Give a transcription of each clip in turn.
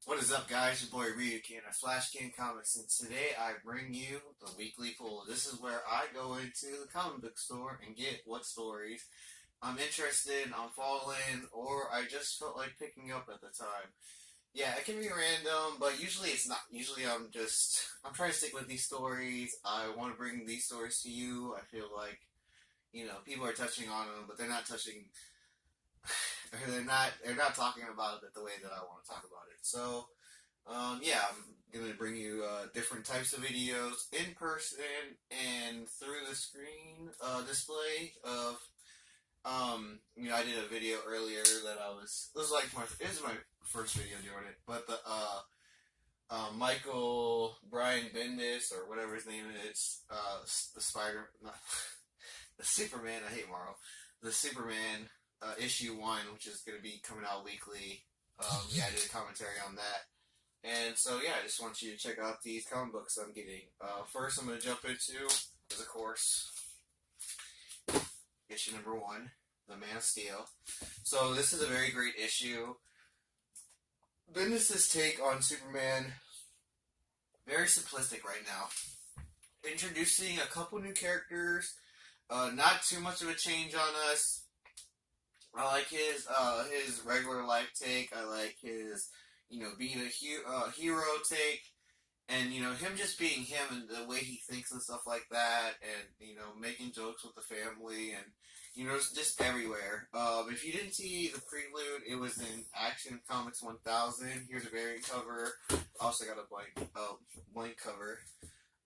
What is up, guys? Your boy Ryukin of Flash King Comics, and today I bring you the weekly pull. This is where I go into the comic book store and get what stories I'm interested in, I'm following, or I just felt like picking up at the time. Yeah, it can be random, but usually it's not. Usually I'm trying to stick with these stories. I want to bring these stories to you. I feel like, people are touching on them, but they're not touching or they're not talking about it the way that I want to talk about it. So yeah, I'm gonna bring you different types of videos in person and through the screen display of I did a video earlier that this is my first video doing it, but the Michael Brian Bendis or whatever his name is, the Spider, not, the Superman. I hate Marvel. The Superman issue 1, which is going to be coming out weekly. Yeah, I did a commentary on that. And so, yeah, I just want you to check out these comic books I'm getting. First, I'm going to jump into, is of course, issue number 1, The Man of Steel. So, this is a very great issue. Bendis' take on Superman, very simplistic right now. Introducing a couple new characters, not too much of a change on us. I like his regular life take. I like his, being a hero take. And, him just being him and the way he thinks and stuff like that. And, making jokes with the family and, just everywhere. If you didn't see the Prelude, it was in Action Comics 1000. Here's a variant cover. Also got a blank cover.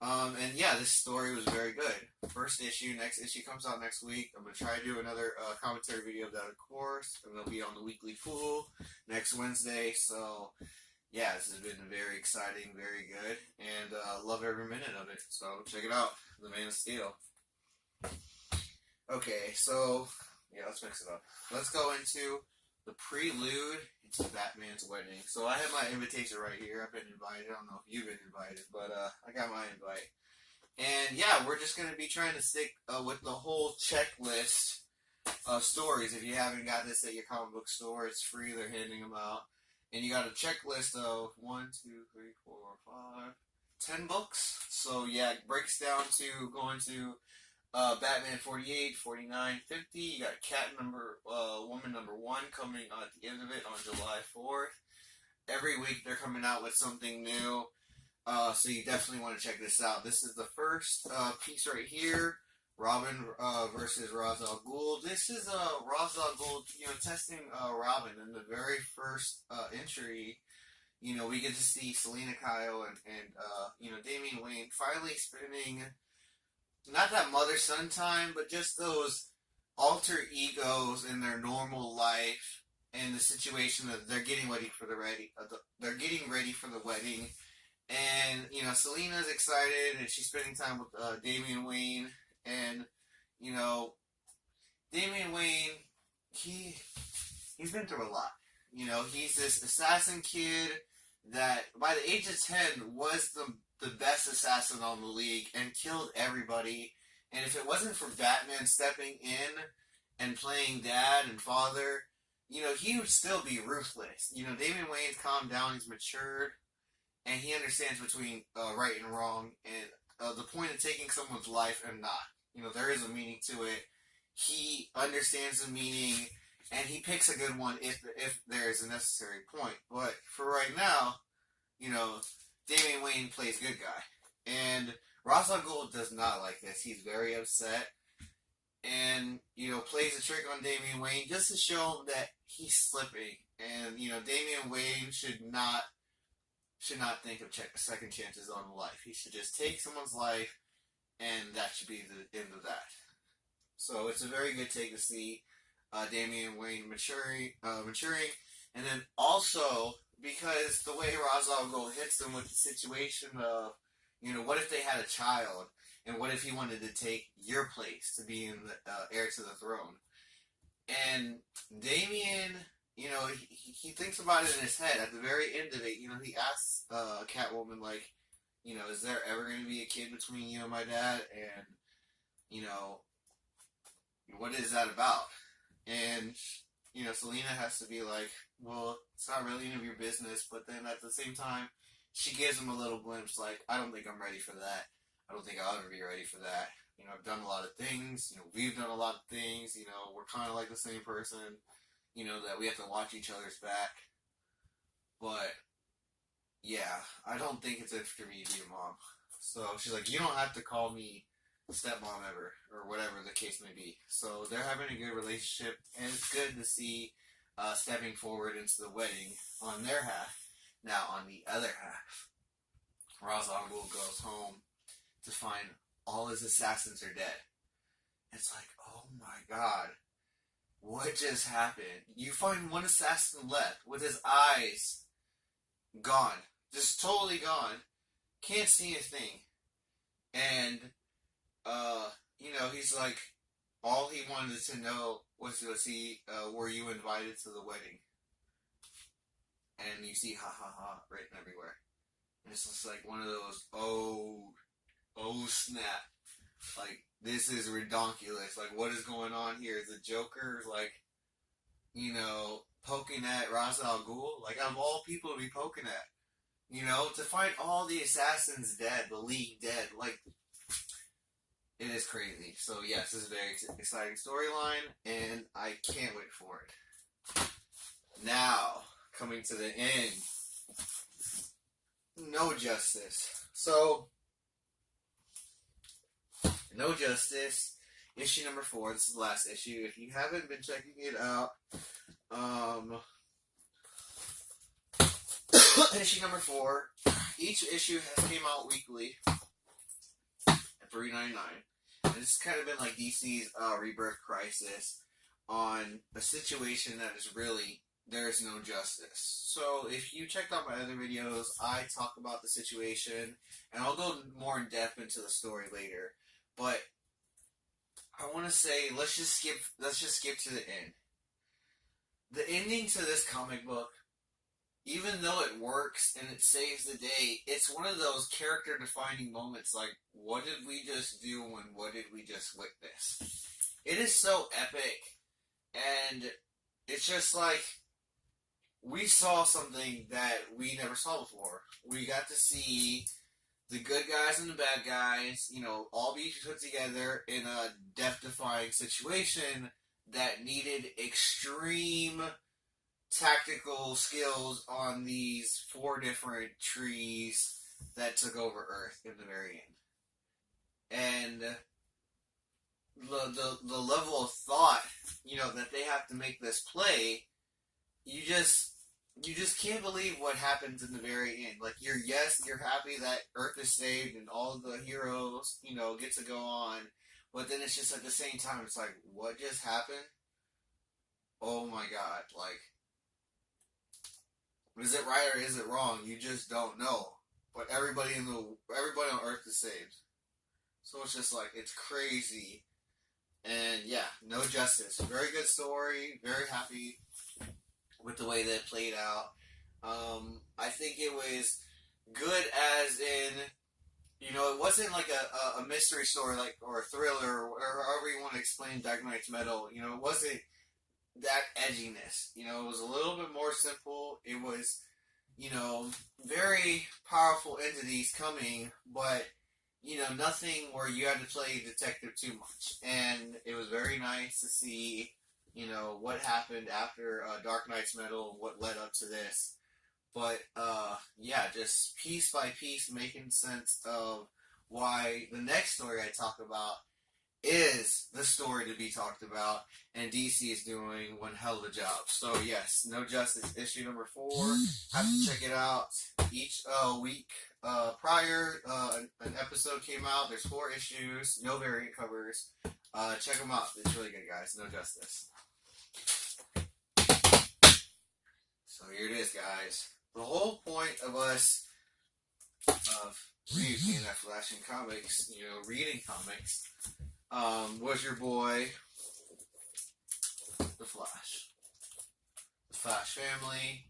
And yeah, this story was very good. First issue, next issue comes out next week. I'm going to try to do another commentary video of that, of course. And it'll be on the weekly pool next Wednesday. So, yeah, this has been very exciting, very good. And love every minute of it. So, check it out. The Man of Steel. Okay, so, yeah, let's mix it up. Let's go into the Prelude to Batman's Wedding. So I have my invitation right here. I've been invited. I don't know if you've been invited, but I got my invite. And yeah, we're just going to be trying to stick with the whole checklist of stories. If you haven't got this at your comic book store, it's free. They're handing them out. And you got a checklist of 1, 2, 3, 4, 5, 10 books. So yeah, it breaks down to going to Batman 48, 49, 50. You got Woman number 1 coming at the end of it on July 4th. Every week they're coming out with something new. So you definitely want to check this out. This is the first piece right here. Robin versus Ra's al Ghul. This is Ra's al Ghul, testing Robin in the very first entry. We get to see Selena Kyle and Damian Wayne finally spending not that mother-son time, but just those alter egos in their normal life and the situation that they're getting ready for they're getting ready for the wedding. And, Selena's excited and she's spending time with Damian Wayne. And, Damian Wayne, he's been through a lot. He's this assassin kid that by the age of 10 was the best assassin on the league and killed everybody. And if it wasn't for Batman stepping in and playing dad and father, he would still be ruthless. Damian Wayne's calmed down, he's matured, and he understands between right and wrong, and the point of taking someone's life and not. There is a meaning to it. He understands the meaning, and he picks a good one if there is a necessary point. But for right now, Damian Wayne plays good guy. And Ra's al Ghul does not like this. He's very upset. And, plays a trick on Damian Wayne just to show him that he's slipping. And, Damian Wayne should not think of second chances on life. He should just take someone's life, and that should be the end of that. So it's a very good take to see Damian Wayne maturing. And then also, because the way Ra's al Ghul hits them with the situation of, what if they had a child, and what if he wanted to take your place to be in the heir to the throne? And Damian, he thinks about it in his head. At the very end of it, he asks Catwoman, like, is there ever going to be a kid between you and my dad? And, what is that about? And Selena has to be like, well, it's not really any of your business, but then at the same time, she gives him a little glimpse, like, I don't think I'm ready for that. I don't think I'll ever be ready for that. I've done a lot of things. We've done a lot of things. We're kind of like the same person. That we have to watch each other's back. But yeah, I don't think it's it for me to be a mom. So she's like, you don't have to call me stepmom ever, or whatever the case may be. So they're having a good relationship, and it's good to see stepping forward into the wedding on their half. Now, on the other half, Ra's al Ghul goes home to find all his assassins are dead. It's like, oh my god, what just happened? You find one assassin left with his eyes gone, just totally gone, can't see a thing, and he's like, all he wanted to know was were you invited to the wedding? And you see ha ha ha written everywhere. And it's just like one of those, oh snap. Like, this is redonkulous. Like, what is going on here? The Joker, like, poking at Ra's al Ghul? Like, out of all people to be poking at. To find all the assassins dead, the League dead, like, it is crazy. So, yes, this is a very exciting storyline, and I can't wait for it. Now, coming to the end, No Justice. So, No Justice, issue number 4. This is the last issue. If you haven't been checking it out, issue number 4. Each issue has came out weekly at $3.99. And this has kind of been like DC's rebirth crisis on a situation that is really, there is no justice. So if you checked out my other videos, I talk about the situation, and I'll go more in depth into the story later. But I want to say, let's just skip to the end. The ending to this comic book, even though it works and it saves the day, it's one of those character-defining moments like, what did we just do and what did we just witness? It is so epic, and it's just like, we saw something that we never saw before. We got to see the good guys and the bad guys, all be put together in a death-defying situation that needed extreme tactical skills on these 4 different trees that took over Earth in the very end. And the level of thought, that they have to make this play, you just can't believe what happens in the very end. Like, you're happy that Earth is saved and all the heroes, get to go on, but then it's just at the same time, it's like, what just happened? Oh my god, like, is it right or is it wrong? You just don't know. But everybody on Earth is saved. So it's just like, it's crazy. And yeah, No Justice. Very good story. Very happy with the way that it played out. I think it was good as in, it wasn't like a mystery story, like, or a thriller, or however you want to explain Dark Knight's Metal. It wasn't that edginess. It was a little bit more simple. It was, very powerful entities coming, but, nothing where you had to play detective too much. And it was very nice to see, what happened after Dark Knight's Metal, what led up to this. But, yeah, just piece by piece making sense of why the next story I talk about is the story to be talked about, and DC is doing one hell of a job. So yes, No Justice issue number 4. Have to check it out each week. Prior, an episode came out. There's 4 issues, no variant covers. Check them out. It's really good, guys. No Justice. So here it is, guys. The whole point of us reading that Flashing Comics, reading comics, was your boy, the Flash. The Flash family.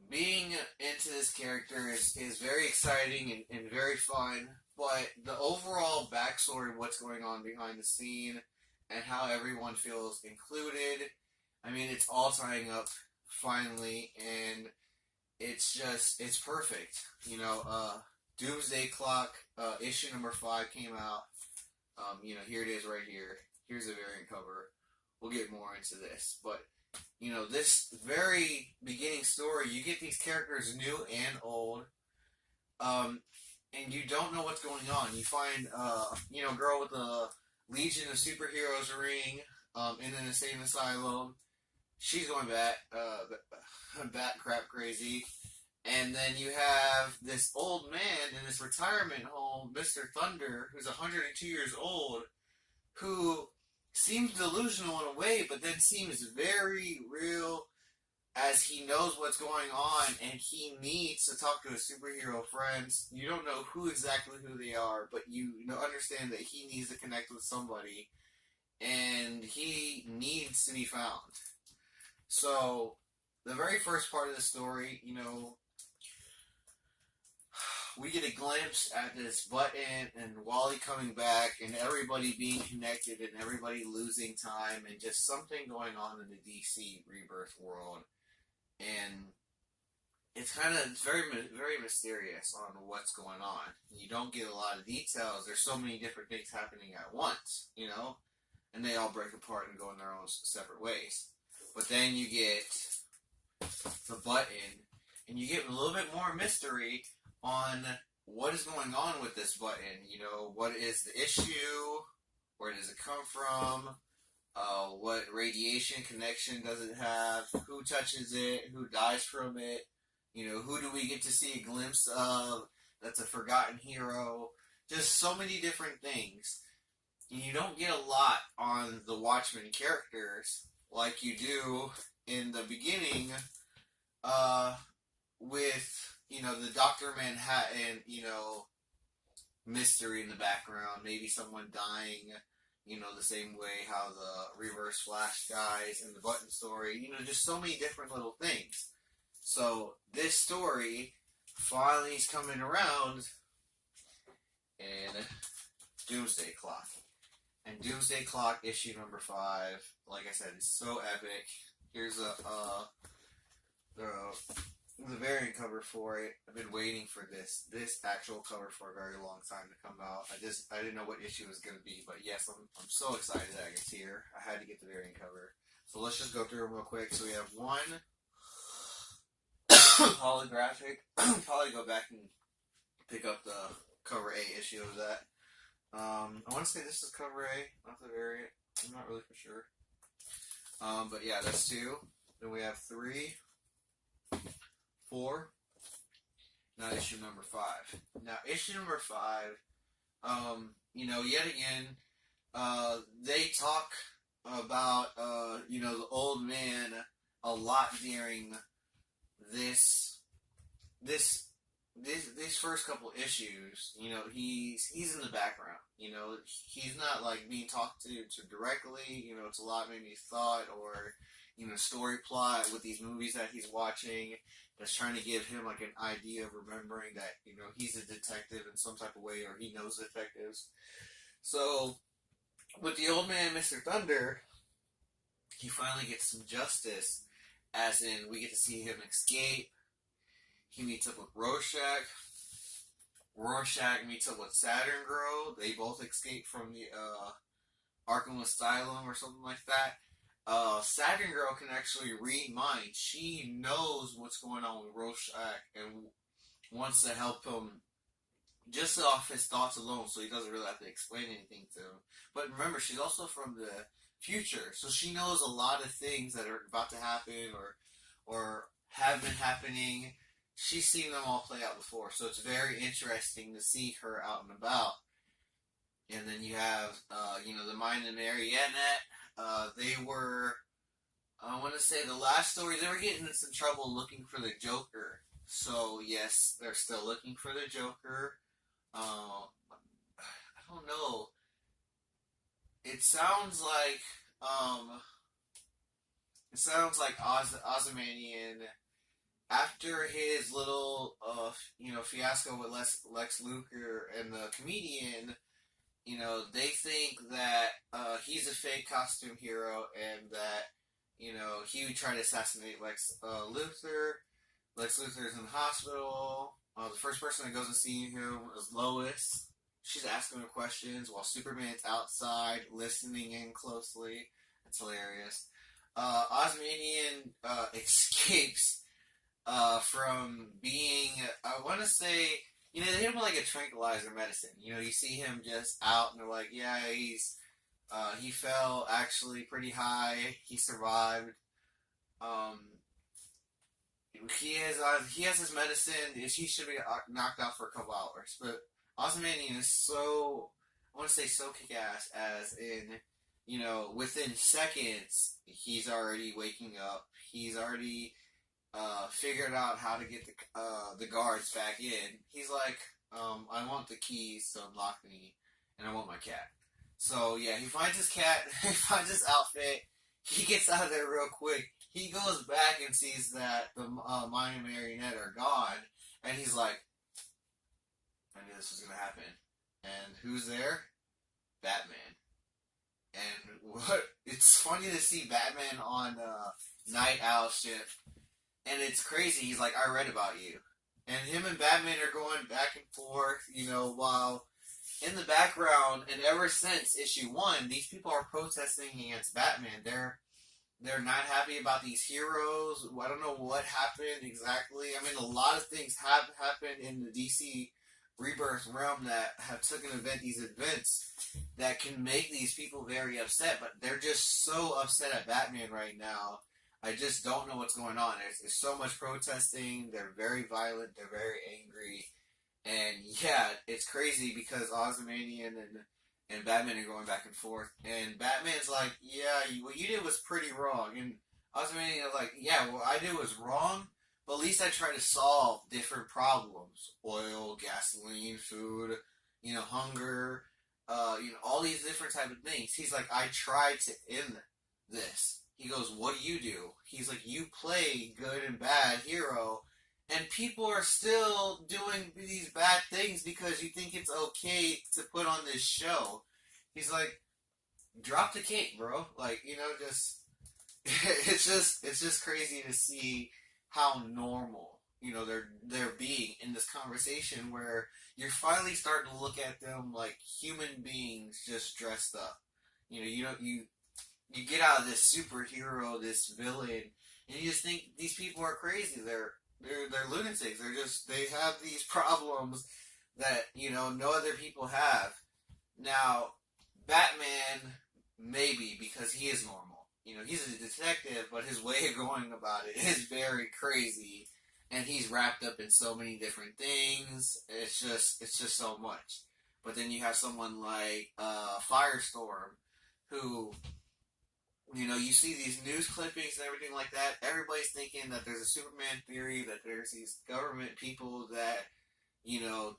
Being into this character is very exciting and very fun, but the overall backstory of what's going on behind the scene and how everyone feels included. I mean, it's all tying up finally, and it's perfect. Doomsday Clock, issue number 5 came out. Here it is right here. Here's a variant cover. We'll get more into this, but this very beginning story, you get these characters new and old, and you don't know what's going on. You find, a girl with a Legion of Superheroes ring, in an insane asylum. She's going bat crap crazy. And then you have this old man in this retirement home, Mr. Thunder, who's 102 years old, who seems delusional in a way, but then seems very real as he knows what's going on, and he needs to talk to his superhero friends. You don't know exactly who they are, but you understand that he needs to connect with somebody, and he needs to be found. So, the very first part of the story, we get a glimpse at this button and Wally coming back and everybody being connected and everybody losing time and just something going on in the DC Rebirth world. And it's very, very mysterious on what's going on. You don't get a lot of details. There's so many different things happening at once, and they all break apart and go in their own separate ways. But then you get the button, and you get a little bit more mystery on what is going on with this button. What is the issue? Where does it come from? What radiation connection does it have? Who touches it? Who dies from it? Who do we get to see a glimpse of that's a forgotten hero? Just so many different things. And you don't get a lot on the Watchmen characters like you do in the beginning with, the Dr. Manhattan, mystery in the background. Maybe someone dying, the same way how the Reverse Flash dies in the Button story. Just so many different little things. So, this story finally is coming around in Doomsday Clock. And Doomsday Clock issue number 5, like I said, is so epic. Here's the variant cover for it. I've been waiting for this actual cover for a very long time to come out. I didn't know what issue it was going to be, but yes, I'm so excited that it's here. I had to get the variant cover. So let's just go through them real quick. So we have one holographic. Probably go back and pick up the cover A issue of that. I want to say this is cover A, not the variant. I'm not really for sure. But yeah, that's 2. Then we have 3, 4. Now issue number 5. Now issue number 5, yet again, they talk about, the old man a lot during these first couple issues. He's in the background. He's not like being talked to directly. It's a lot maybe thought or story plot with these movies that he's watching that's trying to give him like an idea of remembering that he's a detective in some type of way, or he knows detectives. So with the old man, Mr. Thunder, he finally gets some justice, as in we get to see him escape. He meets up with Rorschach. Rorschach meets up with Saturn Girl. They both escape from the Arkham Asylum or something like that. Saturn Girl can actually read minds. She knows what's going on with Rorschach and wants to help him just off his thoughts alone, so he doesn't really have to explain anything to him. But remember, she's also from the future, so she knows a lot of things that are about to happen or have been happening. She's seen them all play out before, so it's very interesting to see her out and about. And then you have, the Mind and Marionette. They were, I want to say the last story, they were getting in some trouble looking for the Joker. So, yes, they're still looking for the Joker. I don't know. It sounds like Ozymandian, after his little, fiasco with Lex Luthor and the Comedian, they think that he's a fake costume hero and that, he would try to assassinate Lex Luthor. Lex Luthor is in the hospital. The first person that goes to see him is Lois. She's asking him questions while Superman's outside listening in closely. It's hilarious. Osmanian escapes from being, I want to say, they hit him with like a tranquilizer medicine. You see him just out, and they're like, yeah, he fell actually pretty high. He survived. Um, he has his medicine. He should be knocked out for a couple hours. But Ozymandias is so, I want to say so kick-ass, as in, within seconds, he's already waking up. He's already figured out how to get the guards back in. He's like, I want the keys to unlock me, and I want my cat. So yeah, he finds his cat, he finds his outfit, he gets out of there real quick. He goes back and sees that the Maya and Marionette are gone, and he's like, I knew this was gonna happen. And who's there? Batman. And it's funny to see Batman on Night Owl ship. And it's crazy. He's like, I read about you. And him and Batman are going back and forth, while in the background, and ever since issue 1, these people are protesting against Batman. They're not happy about these heroes. I don't know what happened exactly. I mean, a lot of things have happened in the DC Rebirth realm that have these events that can make these people very upset, but they're just so upset at Batman right now. I just don't know what's going on. There's so much protesting. They're very violent. They're very angry. And yeah, it's crazy because Ozymandian and Batman are going back and forth. And Batman's like, yeah, what you did was pretty wrong. And Ozymandian's like, yeah, what I did was wrong, but at least I tried to solve different problems. Oil, gasoline, food, hunger, all these different type of things. He's like, I tried to end this. He goes, what do you do? He's like, you play good and bad hero, and people are still doing these bad things because you think it's okay to put on this show. He's like, drop the cape, bro. Like, just it's just crazy to see how normal, they're being in this conversation where you're finally starting to look at them like human beings just dressed up. You get out of this superhero, this villain, and you just think these people are crazy. They're lunatics. They have these problems that, no other people have. Now, Batman, maybe, because he is normal. He's a detective, but his way of going about it is very crazy, and he's wrapped up in so many different things. It's just so much. But then you have someone like Firestorm, who, you see these news clippings and everything like that. Everybody's thinking that there's a Superman theory, that there's these government people that,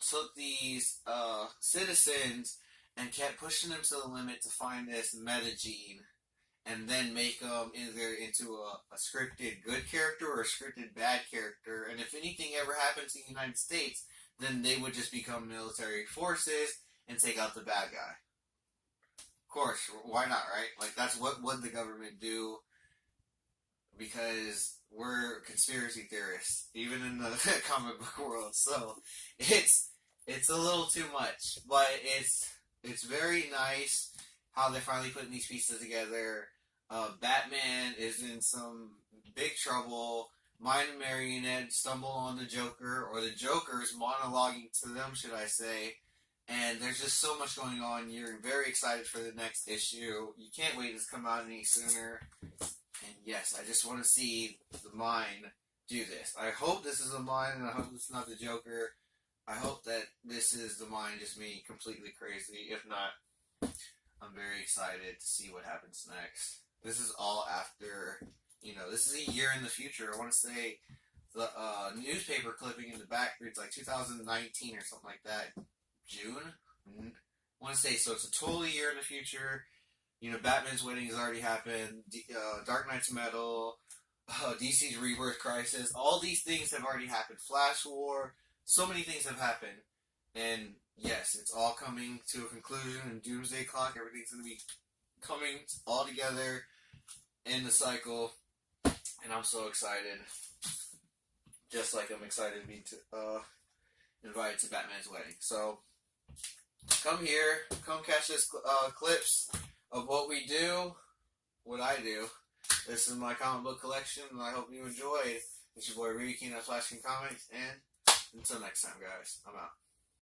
took these citizens and kept pushing them to the limit to find this metagene and then make them either into a scripted good character or a scripted bad character. And if anything ever happens in the United States, then they would just become military forces and take out the bad guy. Of course, why not, right? Like, that's what would the government do, because we're conspiracy theorists, even in the comic book world. So it's a little too much, but it's very nice how they're finally putting these pieces together. Batman is in some big trouble. Mine and Marionette stumble on the Joker, or the Joker is monologuing to them, should I say. And there's just so much going on. You're very excited for the next issue. You can't wait to come out any sooner. And yes, I just want to see the Mind do this. I hope this is the Mind, and I hope it's not the Joker. I hope that this is the Mind just being completely crazy. If not, I'm very excited to see what happens next. This is all after, this is a year in the future. I want to say the newspaper clipping in the back reads like 2019 or something like that. June? I want to say, so it's a total year in the future. Batman's wedding has already happened. Dark Knight's Metal, DC's Rebirth Crisis. All these things have already happened. Flash War. So many things have happened. And yes, it's all coming to a conclusion in Doomsday Clock. Everything's going to be coming all together in the cycle, and I'm so excited. Just like I'm excited to be invited to Batman's wedding. So come here, come catch this clips of what we do, what I do. This is my comic book collection, and I hope you enjoyed. It's your boy Ricky, and that's Flashing Comics, and until next time, guys, I'm out.